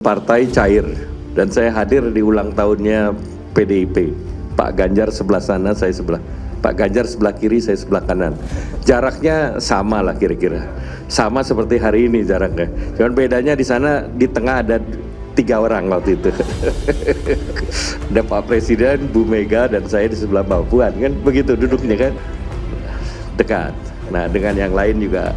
Partai cair dan saya hadir di ulang tahunnya PDIP. Pak Ganjar sebelah sana, saya sebelah. Pak Ganjar sebelah kiri, saya sebelah kanan. Jaraknya sama lah kira-kira. Sama seperti hari ini jaraknya. Cuman bedanya di sana di tengah ada 3 orang waktu itu. Ada Pak Presiden, Bu Mega, dan saya di sebelah Mbak Puan, kan begitu duduknya kan. Dekat. Nah dengan yang lain juga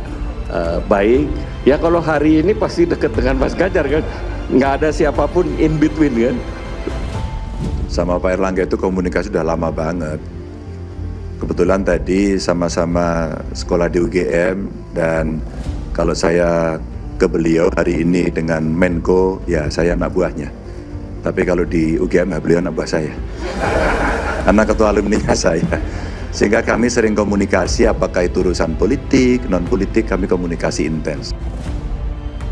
baik. Ya kalau hari ini pasti dekat dengan Mas Ganjar kan. Nggak ada siapapun in between kan. Sama Pak Erlangga itu komunikasi udah lama banget. Kebetulan tadi sama-sama sekolah di UGM, dan kalau saya ke beliau hari ini dengan Menko, ya saya anak buahnya. Tapi kalau di UGM, beliau anak buah saya. Anak ketua alumninya saya. Sehingga kami sering komunikasi, apakah itu urusan politik, non-politik, kami komunikasi intens.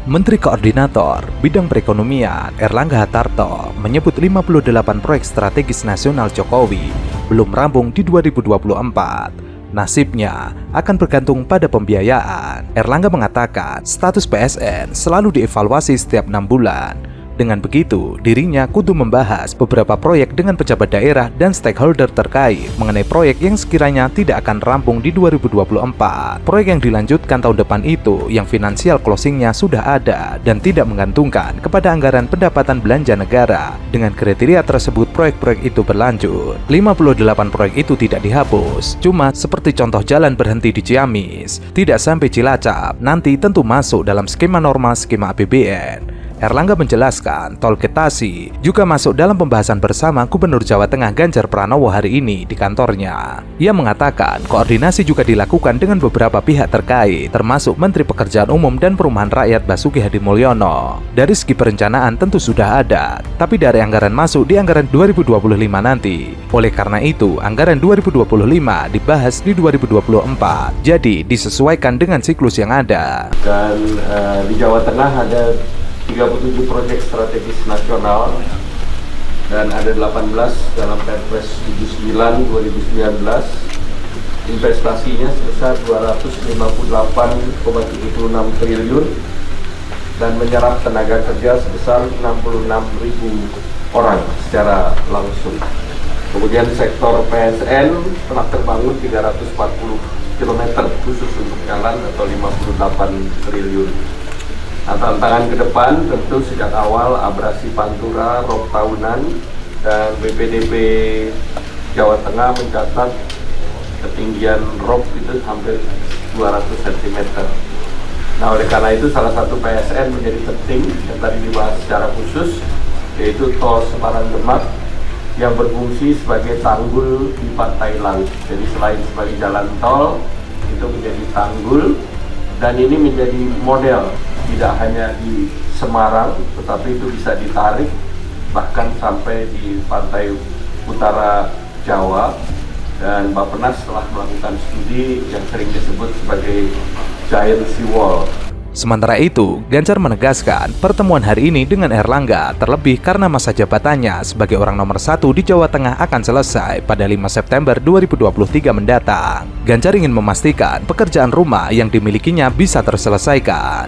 Menteri Koordinator Bidang Perekonomian Erlangga Hartarto menyebut 58 proyek strategis nasional Jokowi belum rampung di 2024. Nasibnya akan bergantung pada pembiayaan. Erlangga mengatakan status PSN selalu dievaluasi setiap 6 bulan. Dengan begitu, dirinya kudu membahas beberapa proyek dengan pejabat daerah dan stakeholder terkait mengenai proyek yang sekiranya tidak akan rampung di 2024. Proyek yang dilanjutkan tahun depan itu yang finansial closingnya sudah ada dan tidak menggantungkan kepada anggaran pendapatan belanja negara. Dengan kriteria tersebut, proyek-proyek itu berlanjut. 58 proyek itu tidak dihapus, cuma seperti contoh jalan berhenti di Ciamis, tidak sampai Cilacap, nanti tentu masuk dalam skema normal skema APBN. Erlangga menjelaskan tol Ketasi juga masuk dalam pembahasan bersama Gubernur Jawa Tengah Ganjar Pranowo hari ini di kantornya. Ia mengatakan koordinasi juga dilakukan dengan beberapa pihak terkait, termasuk Menteri Pekerjaan Umum dan Perumahan Rakyat Basuki Hadimulyono. Dari segi perencanaan tentu sudah ada, tapi dari anggaran masuk di anggaran 2025 nanti. Oleh karena itu, anggaran 2025 dibahas di 2024, jadi disesuaikan dengan siklus yang ada. Dan di Jawa Tengah ada 37 proyek strategis nasional dan ada 18 dalam Perpres 79 2019. Investasinya sebesar 258,76 triliun dan menyerap tenaga kerja sebesar 66.000 orang secara langsung. Kemudian sektor PSN telah terbangun 340 km khusus untuk jalan atau 58 triliun. Nah, tantangan ke depan tentu sejak awal abrasi Pantura, rob tahunan, dan BPDB Jawa Tengah mencatat ketinggian rob itu hampir 200 cm. Nah, oleh karena itu salah satu PSN menjadi penting yang tadi dibahas secara khusus, yaitu tol Semarang-Demak yang berfungsi sebagai tanggul di pantai laut. Jadi selain sebagai jalan tol, itu menjadi tanggul, dan ini menjadi model tidak hanya di Semarang, tetapi itu bisa ditarik bahkan sampai di pantai utara Jawa. Dan Bappenas telah melakukan studi yang sering disebut sebagai giant seawall. Sementara itu, Ganjar menegaskan pertemuan hari ini dengan Erlangga terlebih karena masa jabatannya sebagai orang nomor 1 di Jawa Tengah akan selesai pada 5 September 2023 mendatang. Ganjar ingin memastikan pekerjaan rumah yang dimilikinya bisa terselesaikan.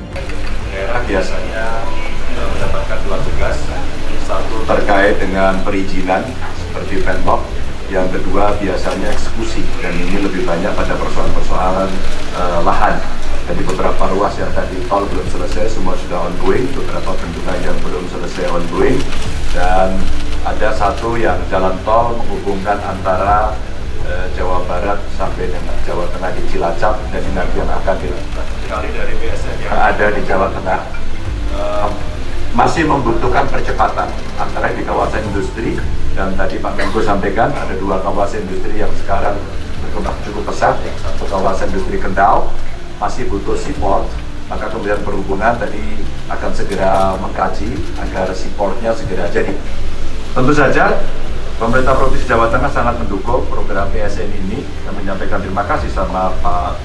Daerah biasanya mendapatkan 2 tugas, satu terkait dengan perizinan seperti Pemprov, yang kedua biasanya eksekusi, dan ini lebih banyak pada persoalan-persoalan lahan. Jadi beberapa ruas yang tadi tol belum selesai, semua sudah ongoing, beberapa bendungan yang belum selesai ongoing, dan ada satu yang jalan tol menghubungkan antara Jawa Barat sampai dengan Jawa Tengah di Cilacap, dan ini nanti yang akan dilakukan. Sekali dari BSN yang ada di Jawa Tengah masih membutuhkan percepatan antara di kawasan industri, dan tadi Pak Menko sampaikan ada 2 kawasan industri yang sekarang berkembang cukup pesat. Satu kawasan industri Kendal masih butuh support, maka Kementerian Perhubungan tadi akan segera mengkaji agar supportnya segera jadi. Tentu saja pemerintah Provinsi Jawa Tengah sangat mendukung program PSN ini dan menyampaikan terima kasih sama Pak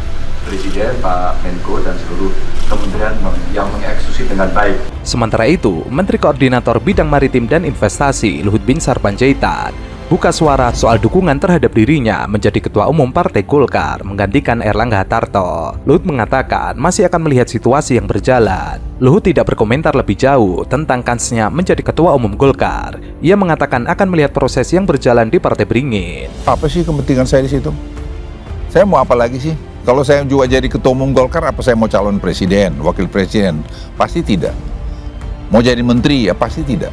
Presiden, Pak Menko, dan seluruh kementerian yang mengeksekusi dengan baik. Sementara itu, Menteri Koordinator Bidang Maritim dan Investasi Luhut Binsar Panjaitan buka suara soal dukungan terhadap dirinya menjadi Ketua Umum Partai Golkar menggantikan Erlangga Hartarto. Luhut mengatakan masih akan melihat situasi yang berjalan. Luhut tidak berkomentar lebih jauh tentang kansnya menjadi Ketua Umum Golkar. Ia mengatakan akan melihat proses yang berjalan di Partai Beringin. Apa sih kepentingan saya di situ? Saya mau apa lagi sih? Kalau saya juga jadi Ketua Umum Golkar, apa saya mau calon presiden, wakil presiden? Pasti tidak. Mau jadi menteri, ya pasti tidak.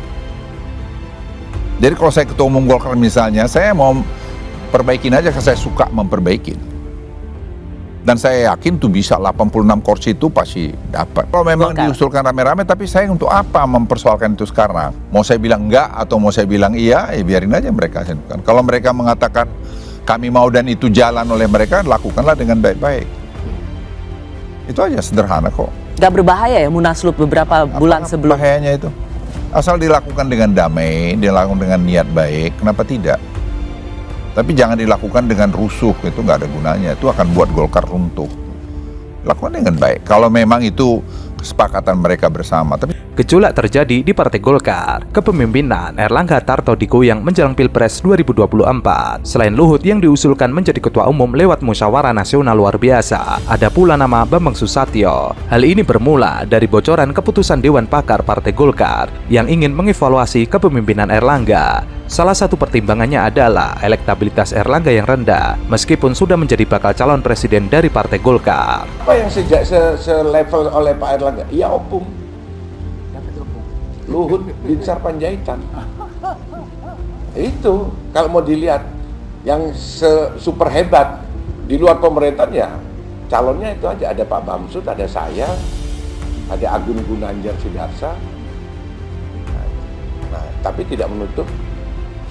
Jadi kalau saya Ketua Umum Golkar misalnya, saya mau perbaikin aja karena saya suka memperbaikin. Dan saya yakin tuh bisa 86 kursi itu pasti dapat. Kalau memang diusulkan rame-rame, tapi saya untuk apa mempersoalkan itu sekarang? Mau saya bilang enggak atau mau saya bilang iya, ya biarin aja mereka tentukan. Kalau mereka mengatakan kami mau dan itu jalan oleh mereka, lakukanlah dengan baik-baik. Itu aja, sederhana kok. Gak berbahaya ya Munaslup beberapa bulan sebelum? Bahayanya itu. Asal dilakukan dengan damai, dilakukan dengan niat baik, kenapa tidak? Tapi jangan dilakukan dengan rusuh, itu nggak ada gunanya. Itu akan buat Golkar runtuh. Lakukan dengan baik. Kalau memang itu kesepakatan mereka bersama. Tapi gejolak terjadi di Partai Golkar. Kepemimpinan Erlangga Hartarto digoyang menjelang Pilpres 2024. Selain Luhut yang diusulkan menjadi Ketua Umum lewat musyawarah nasional luar biasa, ada pula nama Bambang Susatyo. Hal ini bermula dari bocoran keputusan Dewan Pakar Partai Golkar yang ingin mengevaluasi kepemimpinan Erlangga. Salah satu pertimbangannya adalah elektabilitas Erlangga yang rendah, meskipun sudah menjadi bakal calon presiden dari Partai Golkar. Apa yang selevel oleh Pak Erlangga? Ya opung. Luhut Binsar Panjaitan. Itu kalau mau dilihat yang super hebat di luar pemerintahan ya calonnya itu aja, ada Pak Bamsud, ada saya, ada Agun Gunanjar Sidarsa. Nah, tapi tidak menutup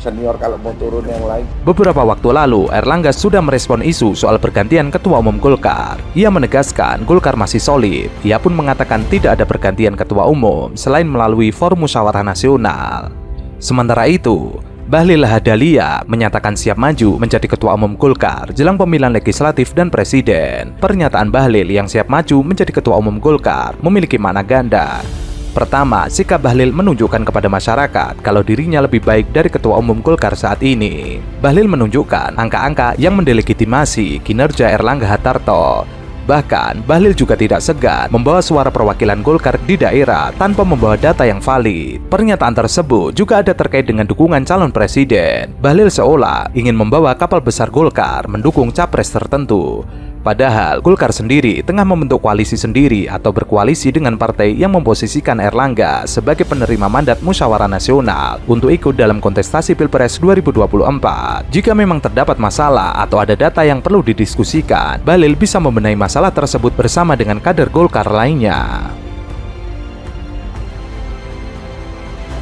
senior kalau mau turun yang lain. Beberapa waktu lalu, Erlangga sudah merespon isu soal pergantian Ketua Umum Golkar. Ia menegaskan Golkar masih solid. Ia pun mengatakan tidak ada pergantian Ketua Umum selain melalui forum musyawarah nasional. Sementara itu, Bahlil Lahadalia menyatakan siap maju menjadi Ketua Umum Golkar jelang pemilihan legislatif dan presiden. Pernyataan Bahlil yang siap maju menjadi Ketua Umum Golkar memiliki makna ganda. Pertama, sikap Bahlil menunjukkan kepada masyarakat kalau dirinya lebih baik dari Ketua Umum Golkar saat ini. Bahlil menunjukkan angka-angka yang mendelegitimasi kinerja Erlangga Hartarto. Bahkan, Bahlil juga tidak segan membawa suara perwakilan Golkar di daerah tanpa membawa data yang valid. Pernyataan tersebut juga ada terkait dengan dukungan calon presiden. Bahlil seolah ingin membawa kapal besar Golkar mendukung capres tertentu. Padahal Golkar sendiri tengah membentuk koalisi sendiri atau berkoalisi dengan partai yang memposisikan Erlangga sebagai penerima mandat musyawarah nasional untuk ikut dalam kontestasi Pilpres 2024. Jika memang terdapat masalah atau ada data yang perlu didiskusikan, Bahlil bisa membenahi masalah tersebut bersama dengan kader Golkar lainnya.